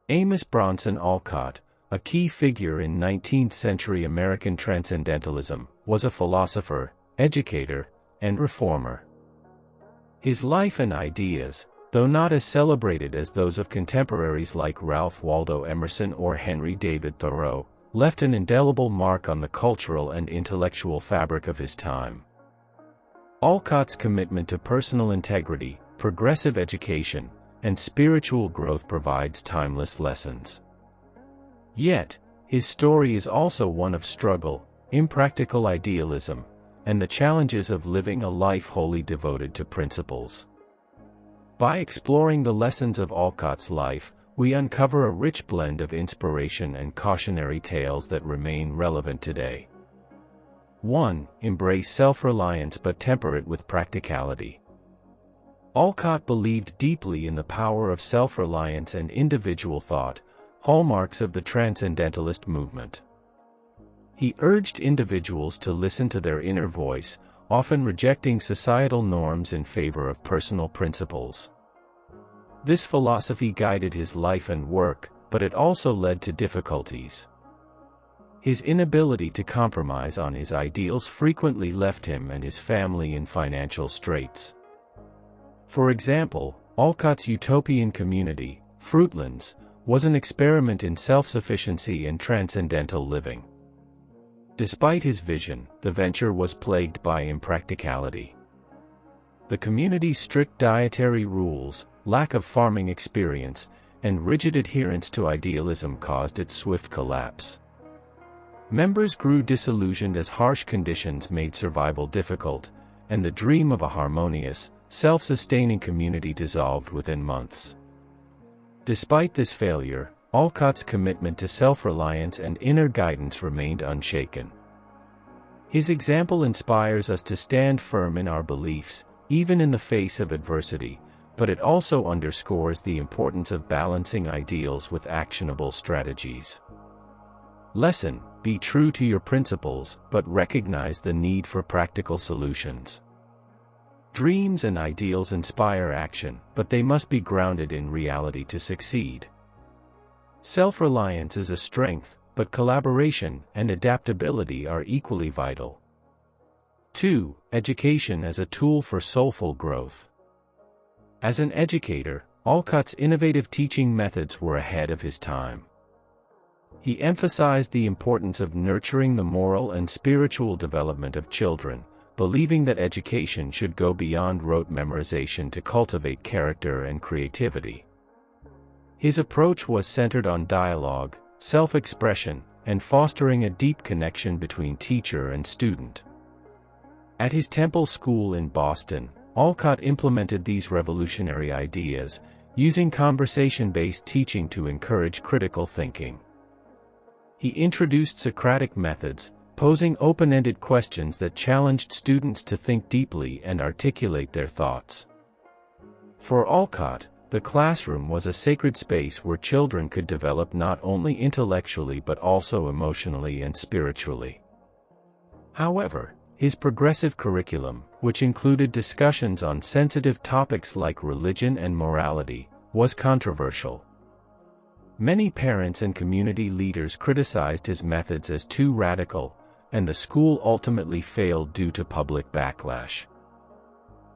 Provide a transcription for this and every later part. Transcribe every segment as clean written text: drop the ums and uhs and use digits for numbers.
Amos Bronson Alcott, a key figure in 19th-century American transcendentalism, was a philosopher, educator, and reformer. His life and ideas, though not as celebrated as those of contemporaries like Ralph Waldo Emerson or Henry David Thoreau, left an indelible mark on the cultural and intellectual fabric of his time. Alcott's commitment to personal integrity, progressive education, and spiritual growth provides timeless lessons. Yet, his story is also one of struggle, impractical idealism, and the challenges of living a life wholly devoted to principles. By exploring the lessons of Alcott's life, we uncover a rich blend of inspiration and cautionary tales that remain relevant today. 1. Embrace self-reliance but temper it with practicality. Alcott believed deeply in the power of self-reliance and individual thought, hallmarks of the transcendentalist movement. He urged individuals to listen to their inner voice, often rejecting societal norms in favor of personal principles. This philosophy guided his life and work, but it also led to difficulties. His inability to compromise on his ideals frequently left him and his family in financial straits. For example, Alcott's utopian community, Fruitlands, was an experiment in self-sufficiency and transcendental living. Despite his vision, the venture was plagued by impracticality. The community's strict dietary rules, lack of farming experience, and rigid adherence to idealism caused its swift collapse. Members grew disillusioned as harsh conditions made survival difficult, and the dream of a harmonious, self-sustaining community dissolved within months. Despite this failure, Alcott's commitment to self-reliance and inner guidance remained unshaken. His example inspires us to stand firm in our beliefs, even in the face of adversity, but it also underscores the importance of balancing ideals with actionable strategies. Lesson: be true to your principles, but recognize the need for practical solutions. Dreams and ideals inspire action, but they must be grounded in reality to succeed. Self-reliance is a strength, but collaboration and adaptability are equally vital. 2. Education as a tool for soulful growth. As an educator, Alcott's innovative teaching methods were ahead of his time. He emphasized the importance of nurturing the moral and spiritual development of children, believing that education should go beyond rote memorization to cultivate character and creativity. His approach was centered on dialogue, self-expression, and fostering a deep connection between teacher and student. At his Temple School in Boston, Alcott implemented these revolutionary ideas, using conversation-based teaching to encourage critical thinking. He introduced Socratic methods, posing open-ended questions that challenged students to think deeply and articulate their thoughts. For Alcott, the classroom was a sacred space where children could develop not only intellectually but also emotionally and spiritually. However, his progressive curriculum, which included discussions on sensitive topics like religion and morality, was controversial. Many parents and community leaders criticized his methods as too radical, and the school ultimately failed due to public backlash.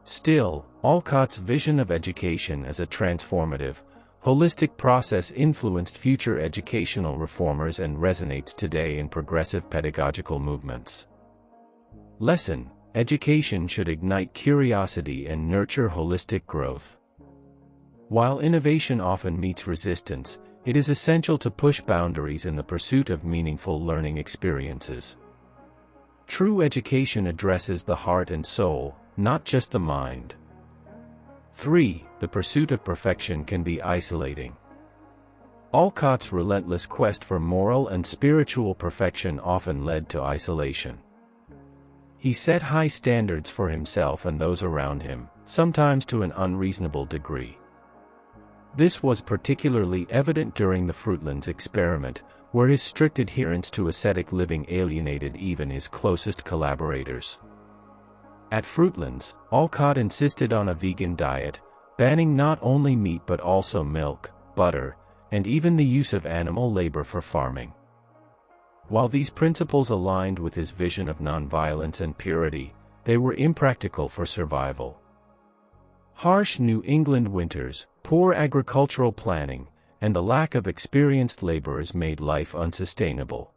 Still, Alcott's vision of education as a transformative, holistic process influenced future educational reformers and resonates today in progressive pedagogical movements. Lesson: education should ignite curiosity and nurture holistic growth. While innovation often meets resistance, it is essential to push boundaries in the pursuit of meaningful learning experiences. True education addresses the heart and soul, not just the mind. 3. The pursuit of perfection can be isolating. Alcott's relentless quest for moral and spiritual perfection often led to isolation. He set high standards for himself and those around him, sometimes to an unreasonable degree. This was particularly evident during the Fruitlands experiment, where his strict adherence to ascetic living alienated even his closest collaborators. At Fruitlands, Alcott insisted on a vegan diet, banning not only meat but also milk, butter, and even the use of animal labor for farming. While these principles aligned with his vision of nonviolence and purity, they were impractical for survival. Harsh New England winters, poor agricultural planning, and the lack of experienced laborers made life unsustainable.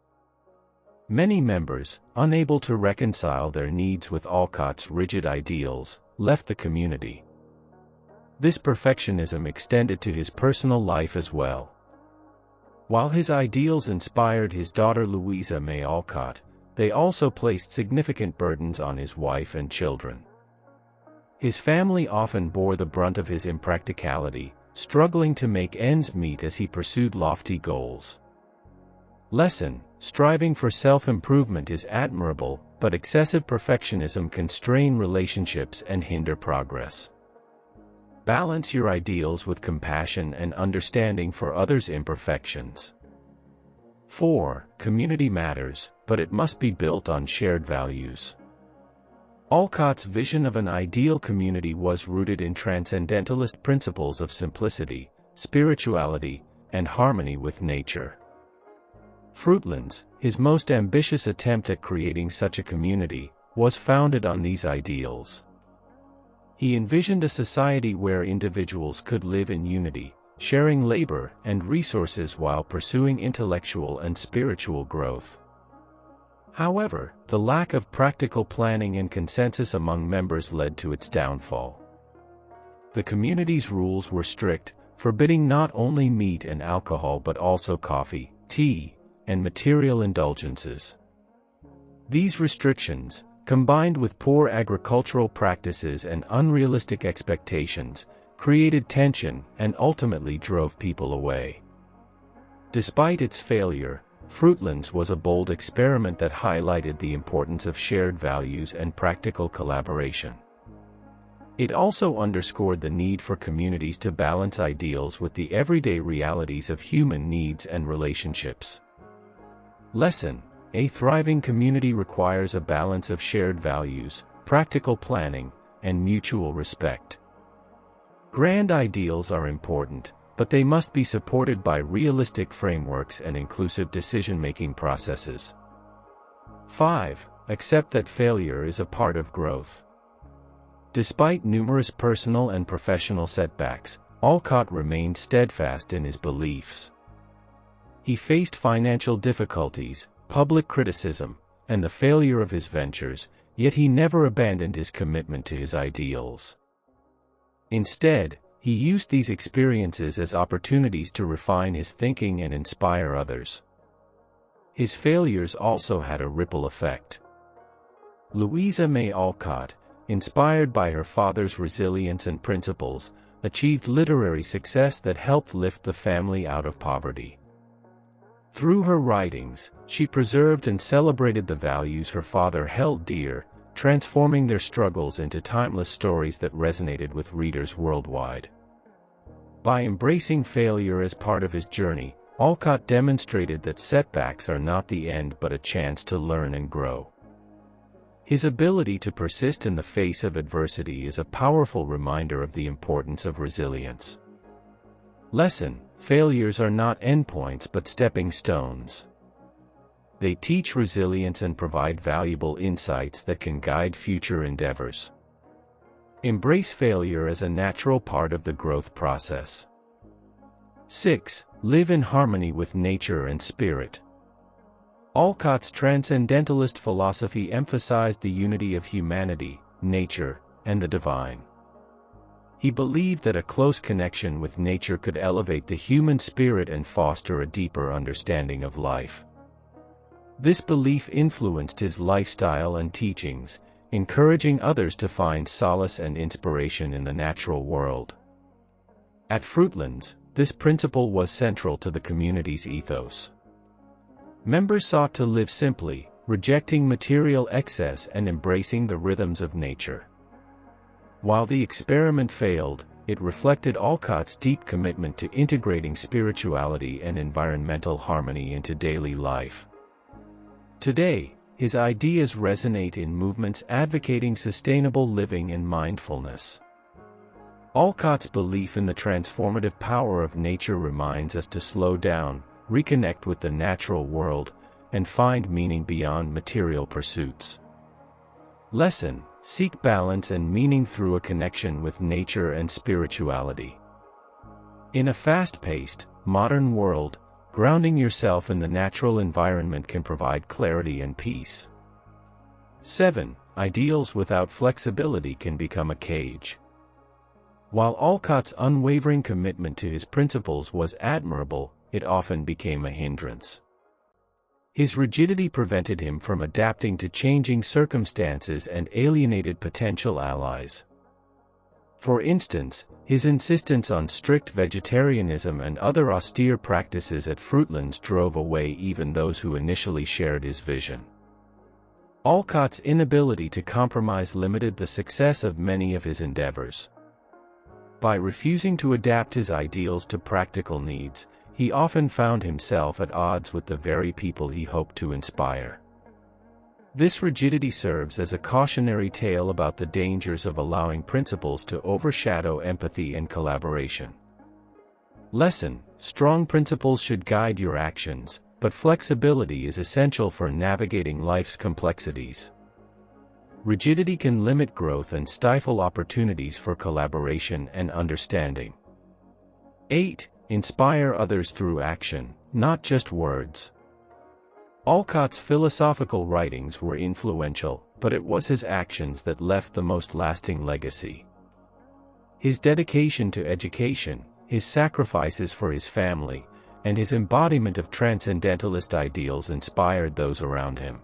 Many members, unable to reconcile their needs with Alcott's rigid ideals, left the community. This perfectionism extended to his personal life as well. While his ideals inspired his daughter Louisa May Alcott, they also placed significant burdens on his wife and children. His family often bore the brunt of his impracticality, struggling to make ends meet as he pursued lofty goals. Lesson: striving for self-improvement is admirable, but excessive perfectionism can strain relationships and hinder progress. Balance your ideals with compassion and understanding for others' imperfections. 4. Community matters, but it must be built on shared values. Alcott's vision of an ideal community was rooted in transcendentalist principles of simplicity, spirituality, and harmony with nature. Fruitlands, his most ambitious attempt at creating such a community, was founded on these ideals. He envisioned a society where individuals could live in unity, sharing labor and resources while pursuing intellectual and spiritual growth. However, the lack of practical planning and consensus among members led to its downfall. The community's rules were strict, forbidding not only meat and alcohol but also coffee, tea, and material indulgences. These restrictions, combined with poor agricultural practices and unrealistic expectations, created tension and ultimately drove people away. Despite its failure, Fruitlands was a bold experiment that highlighted the importance of shared values and practical collaboration. It also underscored the need for communities to balance ideals with the everyday realities of human needs and relationships. Lesson: a thriving community requires a balance of shared values, practical planning, and mutual respect. Grand ideals are important, but they must be supported by realistic frameworks and inclusive decision-making processes. 5. Accept that failure is a part of growth. Despite numerous personal and professional setbacks, Alcott remained steadfast in his beliefs. He faced financial difficulties, public criticism, and the failure of his ventures, yet he never abandoned his commitment to his ideals. Instead, he used these experiences as opportunities to refine his thinking and inspire others. His failures also had a ripple effect. Louisa May Alcott, inspired by her father's resilience and principles, achieved literary success that helped lift the family out of poverty. Through her writings, she preserved and celebrated the values her father held dear, transforming their struggles into timeless stories that resonated with readers worldwide. By embracing failure as part of his journey, Alcott demonstrated that setbacks are not the end but a chance to learn and grow. His ability to persist in the face of adversity is a powerful reminder of the importance of resilience. Lesson: failures are not endpoints but stepping stones. They teach resilience and provide valuable insights that can guide future endeavors. Embrace failure as a natural part of the growth process. 6. Live in harmony with nature and spirit. Alcott's transcendentalist philosophy emphasized the unity of humanity, nature, and the divine. He believed that a close connection with nature could elevate the human spirit and foster a deeper understanding of life. This belief influenced his lifestyle and teachings, encouraging others to find solace and inspiration in the natural world. At Fruitlands, this principle was central to the community's ethos. Members sought to live simply, rejecting material excess and embracing the rhythms of nature. While the experiment failed, it reflected Alcott's deep commitment to integrating spirituality and environmental harmony into daily life. Today, his ideas resonate in movements advocating sustainable living and mindfulness. Alcott's belief in the transformative power of nature reminds us to slow down, reconnect with the natural world, and find meaning beyond material pursuits. Lesson: seek balance and meaning through a connection with nature and spirituality. In a fast-paced, modern world, grounding yourself in the natural environment can provide clarity and peace. 7. Ideals without flexibility can become a cage. While Alcott's unwavering commitment to his principles was admirable, it often became a hindrance. His rigidity prevented him from adapting to changing circumstances and alienated potential allies. For instance, his insistence on strict vegetarianism and other austere practices at Fruitlands drove away even those who initially shared his vision. Alcott's inability to compromise limited the success of many of his endeavors. By refusing to adapt his ideals to practical needs, he often found himself at odds with the very people he hoped to inspire. This rigidity serves as a cautionary tale about the dangers of allowing principles to overshadow empathy and collaboration. Lesson: strong principles should guide your actions, but flexibility is essential for navigating life's complexities. Rigidity can limit growth and stifle opportunities for collaboration and understanding. 8. Inspire others through action, not just words. Alcott's philosophical writings were influential, but it was his actions that left the most lasting legacy. His dedication to education, his sacrifices for his family, and his embodiment of transcendentalist ideals inspired those around him.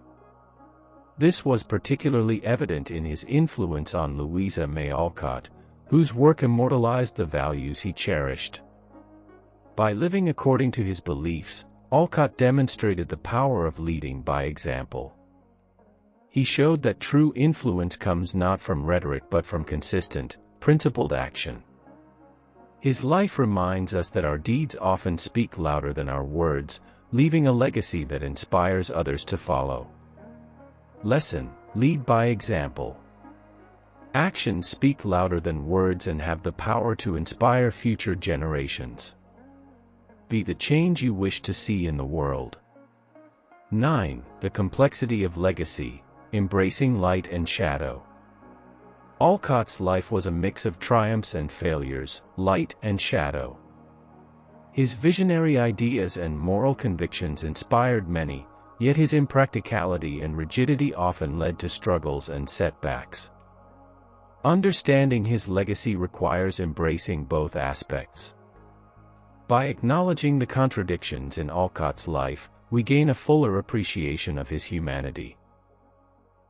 This was particularly evident in his influence on Louisa May Alcott, whose work immortalized the values he cherished. By living according to his beliefs, Alcott demonstrated the power of leading by example. He showed that true influence comes not from rhetoric but from consistent, principled action. His life reminds us that our deeds often speak louder than our words, leaving a legacy that inspires others to follow. Lesson: lead by example. Actions speak louder than words and have the power to inspire future generations. Be the change you wish to see in the world. 9. The complexity of legacy, embracing light and shadow. Alcott's life was a mix of triumphs and failures, light and shadow. His visionary ideas and moral convictions inspired many, yet his impracticality and rigidity often led to struggles and setbacks. Understanding his legacy requires embracing both aspects. By acknowledging the contradictions in Alcott's life, we gain a fuller appreciation of his humanity.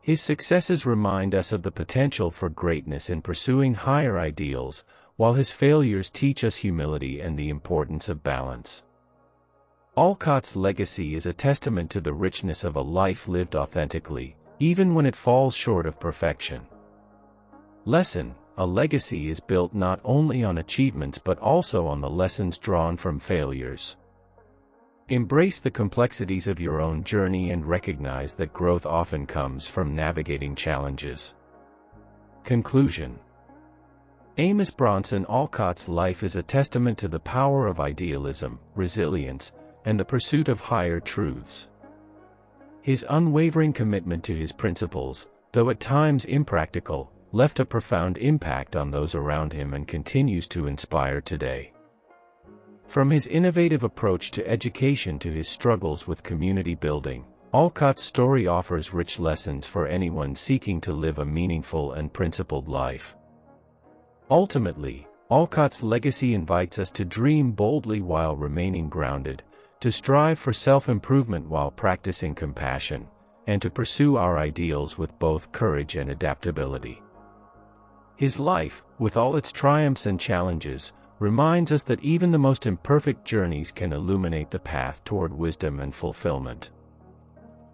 His successes remind us of the potential for greatness in pursuing higher ideals, while his failures teach us humility and the importance of balance. Alcott's legacy is a testament to the richness of a life lived authentically, even when it falls short of perfection. Lesson: a legacy is built not only on achievements but also on the lessons drawn from failures. Embrace the complexities of your own journey and recognize that growth often comes from navigating challenges. Conclusion: Amos Bronson Alcott's life is a testament to the power of idealism, resilience, and the pursuit of higher truths. His unwavering commitment to his principles, though at times impractical, left a profound impact on those around him and continues to inspire today. From his innovative approach to education to his struggles with community building, Alcott's story offers rich lessons for anyone seeking to live a meaningful and principled life. Ultimately, Alcott's legacy invites us to dream boldly while remaining grounded, to strive for self-improvement while practicing compassion, and to pursue our ideals with both courage and adaptability. His life, with all its triumphs and challenges, reminds us that even the most imperfect journeys can illuminate the path toward wisdom and fulfillment.